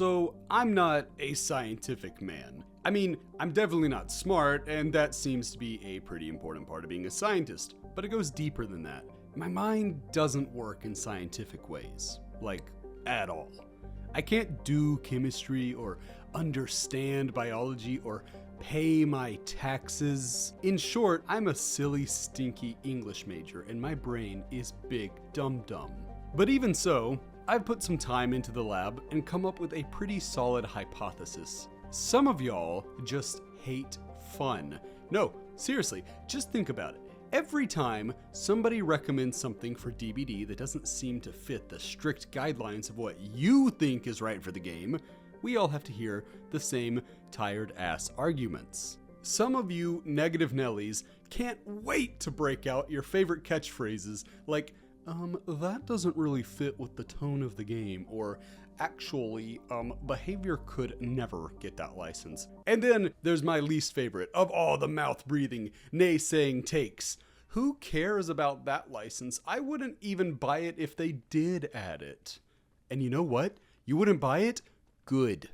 So, I'm not a scientific man. I mean, I'm definitely not smart, and that seems to be a pretty important part of being a scientist, but it goes deeper than that. My mind doesn't work in scientific ways, like, at all. I can't do chemistry or understand biology or pay my taxes. In short, I'm a silly, stinky English major, and my brain is big dum-dum. But even so, I've put some time into the lab and come up with a pretty solid hypothesis. Some of y'all just hate fun. No, seriously, just think about it. Every time somebody recommends something for DBD that doesn't seem to fit the strict guidelines of what you think is right for the game, we all have to hear the same tired ass arguments. Some of you negative Nellies can't wait to break out your favorite catchphrases like, that doesn't really fit with the tone of the game, or actually, behavior could never get that license. And then there's my least favorite of all the mouth-breathing, naysaying takes. Who cares about that license? I wouldn't even buy it if they did add it. And you know what? You wouldn't buy it? Good.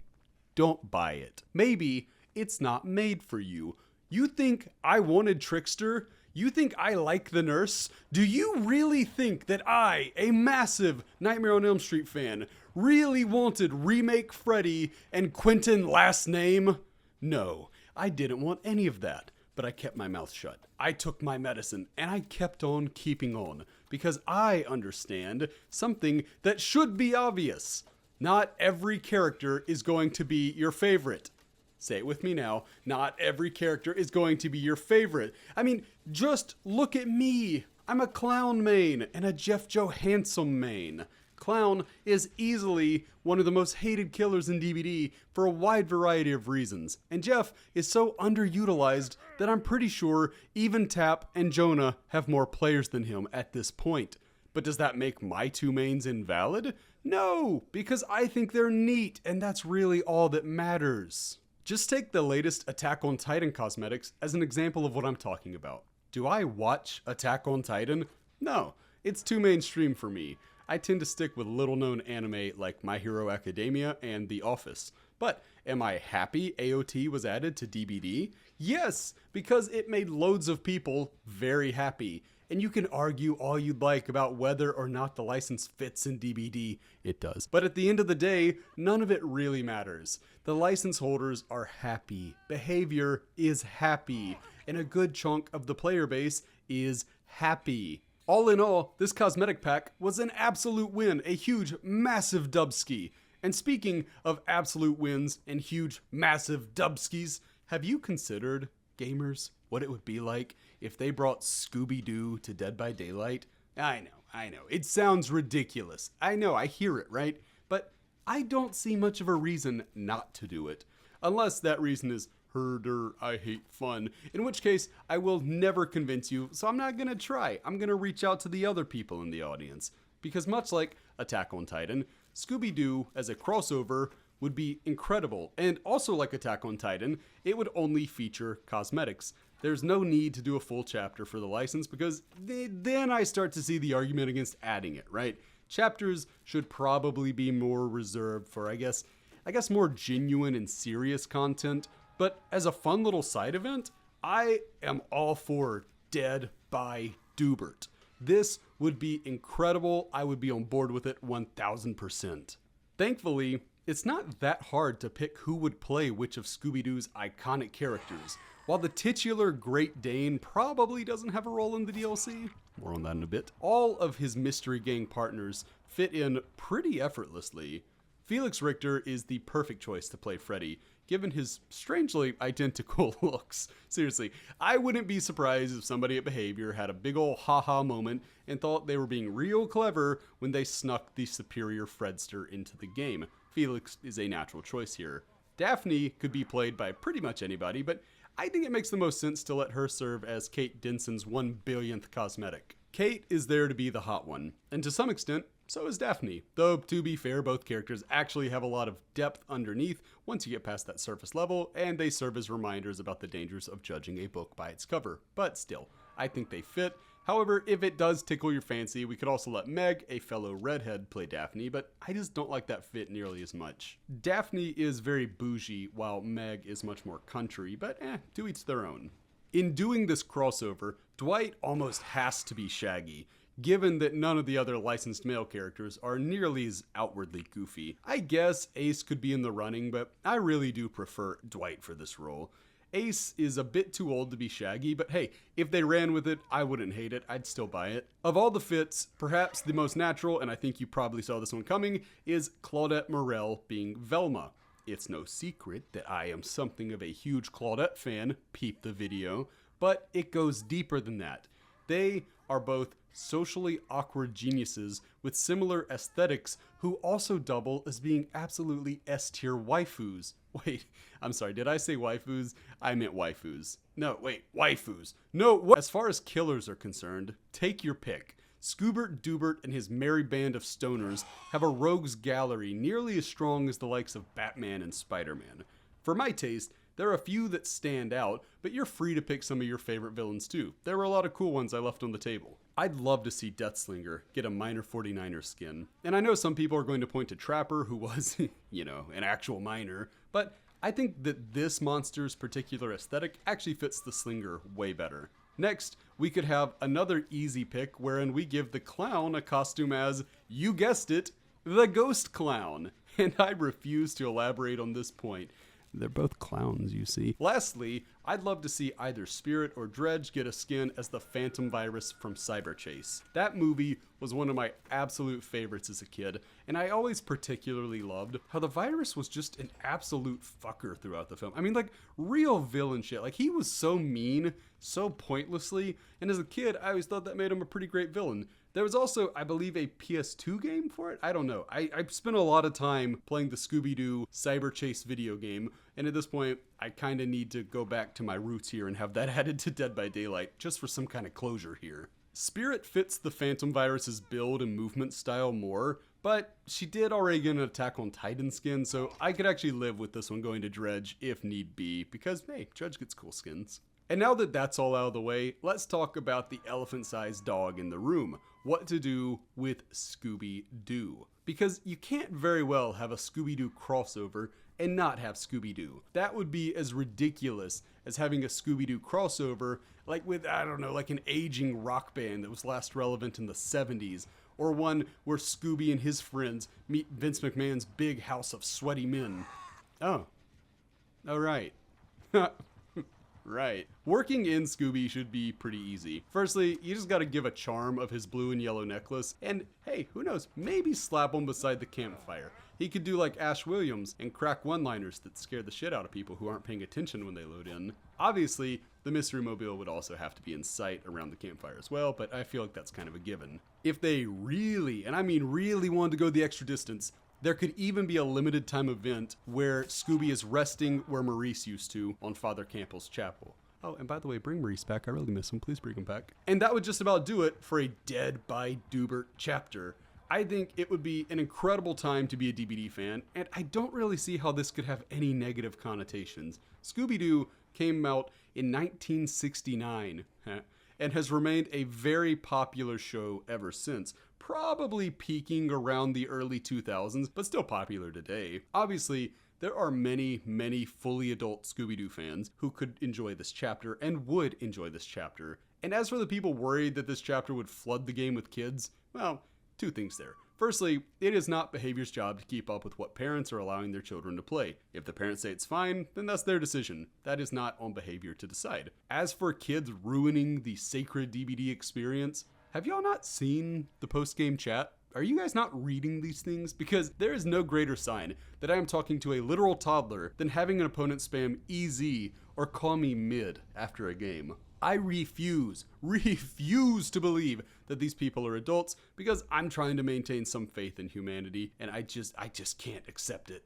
Don't buy it. Maybe it's not made for you. You think I wanted Trickster? You think I like the nurse? Do you really think that I, a massive Nightmare on Elm Street fan, really wanted Remake Freddy and Quentin last name? No, I didn't want any of that, but I kept my mouth shut. I took my medicine, and I kept on keeping on, because I understand something that should be obvious. Not every character is going to be your favorite. Say it with me now. Not every character is going to be your favorite. I mean, just look at me. I'm a Clown main and a Jeff Johansson main. Clown is easily one of the most hated killers in DBD for a wide variety of reasons. And Jeff is so underutilized that I'm pretty sure even Tap and Jonah have more players than him at this point. But does that make my two mains invalid? No, because I think they're neat, and that's really all that matters. Just take the latest Attack on Titan cosmetics as an example of what I'm talking about. Do I watch Attack on Titan? No, it's too mainstream for me. I tend to stick with little-known anime like My Hero Academia and The Office. But am I happy AOT was added to DBD? Yes, because it made loads of people very happy. And you can argue all you'd like about whether or not the license fits in DBD. It does. But at the end of the day, none of it really matters. The license holders are happy. Behavior is happy. And a good chunk of the player base is happy. All in all, this cosmetic pack was an absolute win. A huge, massive dubski. And speaking of absolute wins and huge, massive dubskis, have you considered, gamers, what it would be like if they brought Scooby-Doo to Dead by Daylight? I know. It sounds ridiculous. I know, I hear it, right? But I don't see much of a reason not to do it. Unless that reason is, herder, I hate fun. In which case, I will never convince you, so I'm not gonna try. I'm gonna reach out to the other people in the audience. Because much like Attack on Titan, Scooby-Doo as a crossover would be incredible. And also like Attack on Titan, it would only feature cosmetics. There's no need to do a full chapter for the license because then I start to see the argument against adding it, right? Chapters should probably be more reserved for, I guess more genuine and serious content. But as a fun little side event, I am all for Dead by Doobert. This would be incredible. I would be on board with it 1000%. Thankfully, it's not that hard to pick who would play which of Scooby-Doo's iconic characters. While the titular Great Dane probably doesn't have a role in the DLC, more on that in a bit, all of his Mystery Gang partners fit in pretty effortlessly. Felix Richter is the perfect choice to play Freddy, given his strangely identical looks. Seriously, I wouldn't be surprised if somebody at Behavior had a big ol' haha moment and thought they were being real clever when they snuck the superior Fredster into the game. Felix is a natural choice here. Daphne could be played by pretty much anybody, but I think it makes the most sense to let her serve as Kate Denson's 1 billionth cosmetic. Kate is there to be the hot one, and to some extent, so is Daphne. Though, to be fair, both characters actually have a lot of depth underneath once you get past that surface level, and they serve as reminders about the dangers of judging a book by its cover. But still, I think they fit. However, if it does tickle your fancy, we could also let Meg, a fellow redhead, play Daphne, but I just don't like that fit nearly as much. Daphne is very bougie, while Meg is much more country, but to each their own. In doing this crossover, Dwight almost has to be Shaggy, given that none of the other licensed male characters are nearly as outwardly goofy. I guess Ace could be in the running, but I really do prefer Dwight for this role. Ace is a bit too old to be Shaggy, but hey, if they ran with it, I wouldn't hate it. I'd still buy it. Of all the fits, perhaps the most natural, and I think you probably saw this one coming, is Claudette Morel being Velma. It's no secret that I am something of a huge Claudette fan, peep the video, but it goes deeper than that. They are both socially awkward geniuses with similar aesthetics who also double as being absolutely S-tier waifus. Wait, I'm sorry, did I say waifus? I meant waifus. No, wait, waifus. No, what? As far as killers are concerned, take your pick. Scoobert, Doobert, and his merry band of stoners have a rogues gallery nearly as strong as the likes of Batman and Spider-Man. For my taste, there are a few that stand out, but you're free to pick some of your favorite villains too. There were a lot of cool ones I left on the table. I'd love to see Deathslinger get a minor 49er skin. And I know some people are going to point to Trapper, who was, an actual minor, but I think that this monster's particular aesthetic actually fits the Slinger way better. Next, we could have another easy pick wherein we give the clown a costume as, you guessed it, the Ghost Clown. And I refuse to elaborate on this point. They're both clowns, you see. Lastly, I'd love to see either Spirit or Dredge get a skin as the Phantom Virus from Cyberchase. That movie was one of my absolute favorites as a kid, and I always particularly loved how the virus was just an absolute fucker throughout the film. I mean, like, real villain shit. Like, he was so mean, so pointlessly, and as a kid, I always thought that made him a pretty great villain. There was also, I believe, a PS2 game for it? I don't know. I spent a lot of time playing the Scooby-Doo Cyberchase video game, and at this point, I kind of need to go back to my roots here and have that added to Dead by Daylight, just for some kind of closure here. Spirit fits the Phantom Virus's build and movement style more, but she did already get an Attack on Titan skin, so I could actually live with this one going to Dredge if need be, because, hey, Dredge gets cool skins. And now that that's all out of the way, let's talk about the elephant-sized dog in the room. What to do with Scooby-Doo. Because you can't very well have a Scooby-Doo crossover and not have Scooby-Doo. That would be as ridiculous as having a Scooby-Doo crossover like with, I don't know, like an aging rock band that was last relevant in the 70s, or one where Scooby and his friends meet Vince McMahon's big house of sweaty men. Oh right. Right. Working in Scooby should be pretty easy. Firstly, you just gotta give a charm of his blue and yellow necklace, and hey, who knows, maybe slap him beside the campfire. He could do like Ash Williams and crack one-liners that scare the shit out of people who aren't paying attention when they load in. Obviously, the Mystery Mobile would also have to be in sight around the campfire as well, but I feel like that's kind of a given. If they really, and I mean really, wanted to go the extra distance, there could even be a limited time event where Scooby is resting where Maurice used to on Father Campbell's chapel. Oh, and by the way, bring Maurice back. I really miss him. Please bring him back. And that would just about do it for a Dead by Doobert chapter. I think it would be an incredible time to be a DBD fan, and I don't really see how this could have any negative connotations. Scooby-Doo came out in 1969 and has remained a very popular show ever since, probably peaking around the early 2000s, but still popular today. Obviously, there are many, many fully adult Scooby-Doo fans who could enjoy this chapter and would enjoy this chapter. And as for the people worried that this chapter would flood the game with kids, well, two things there. Firstly, it is not behavior's job to keep up with what parents are allowing their children to play. If the parents say it's fine, then that's their decision. That is not on behavior to decide. As for kids ruining the sacred DBD experience, have y'all not seen the post-game chat? Are you guys not reading these things? Because there is no greater sign that I am talking to a literal toddler than having an opponent spam EZ or call me mid after a game. I refuse to believe that these people are adults because I'm trying to maintain some faith in humanity and I just can't accept it.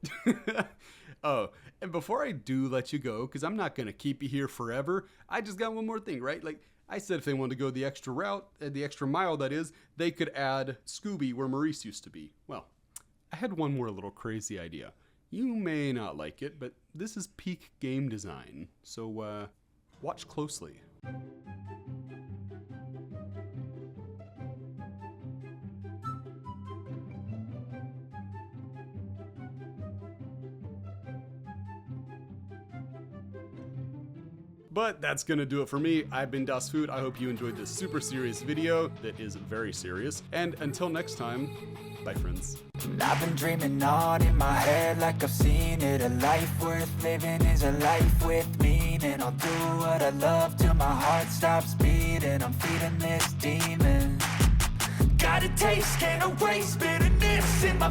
Oh, and before I do let you go, because I'm not going to keep you here forever, I just got one more thing, right? Like, I said if they wanted to go the extra route, the extra mile that is, they could add Scooby where Maurice used to be. Well, I had one more little crazy idea. You may not like it, but this is peak game design, so watch closely. But that's gonna do it for me. I've been Das Food. I hope you enjoyed this super serious video that is very serious. And until next time, bye friends. I've been dreaming on in my head like I've seen it. A life worth living is a life with meaning. I'll do what I love till my heart stops beating. I'm feeding this demon. Got a taste, can't erase bitterness in my